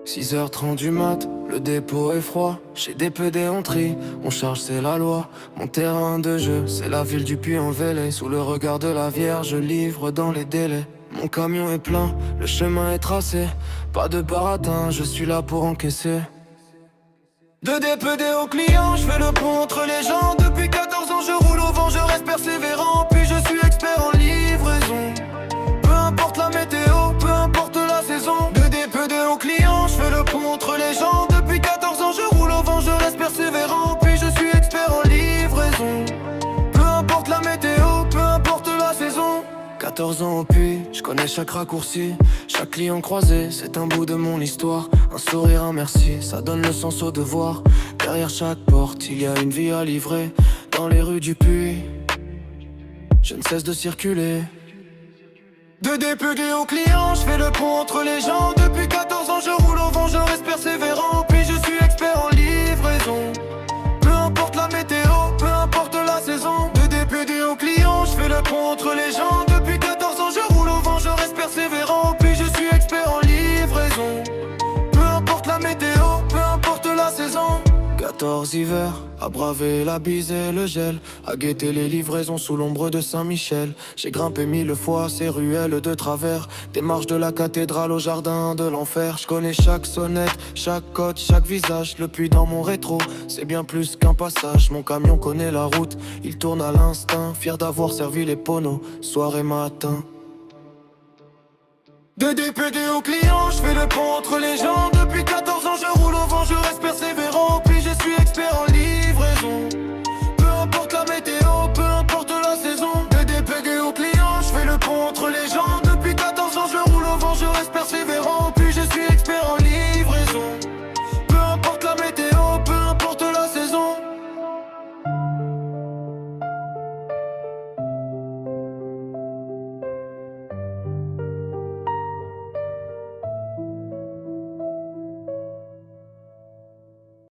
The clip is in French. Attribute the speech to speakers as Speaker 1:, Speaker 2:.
Speaker 1: 6h30 du mat, le dépôt est froid. Chez DPD on trie, on charge c'est la loi. Mon terrain de jeu, c'est la ville du Puy-en-Velay. Sous le regard de la Vierge, je livre dans les délais. Mon camion est plein, le chemin est tracé. Pas de baratin, je suis là pour encaisser. De DPD au client, je fais le pont entre les gens. Depuis 14 ans je roule au vent, je reste persévérant. Puis je suis expert en livraison. Peu importe la météo, peu importe la saison. De DPD au client, je fais le pont entre les gens. Depuis 14 ans je roule au vent, je reste persévérant. Puis je suis expert en livraison. Peu importe la météo, peu importe la saison. 14 ans au puits, je connais chaque raccourci. Chaque client croisé, c'est un bout de mon histoire. Un sourire, un merci, ça donne le sens au devoir. Derrière chaque porte, il y a une vie à livrer. Dans les rues du puits, je ne cesse de circuler. De DPD au client, je fais le pont entre les gens. Depuis 14 ans je roule au vent, je reste persévérant. Puis je suis expert en livraison. Peu importe la météo, peu importe la saison. De DPD au client, je fais le pont entre les gens. Depuis 14 ans je roule au vent, je reste persévérant. Puis je suis expert en livraison. Peu importe la météo, peu importe la saison. 14 hivers, à braver la bise et le gel, à guetter les livraisons sous l'ombre de Saint-Michel. J'ai grimpé 1000 fois ces ruelles de travers, des marches de la cathédrale au jardin de l'enfer. Je connais chaque sonnette, chaque côte, chaque visage. Le puits dans mon rétro, c'est bien plus qu'un passage. Mon camion connaît la route, il tourne à l'instinct. Fier d'avoir servi les poneaux, soir et matin. De DPD au client, je fais le pont entre les gens. Depuis 14 ans je roule au vent, je reste persévérant. Puis je suis expert en livraison.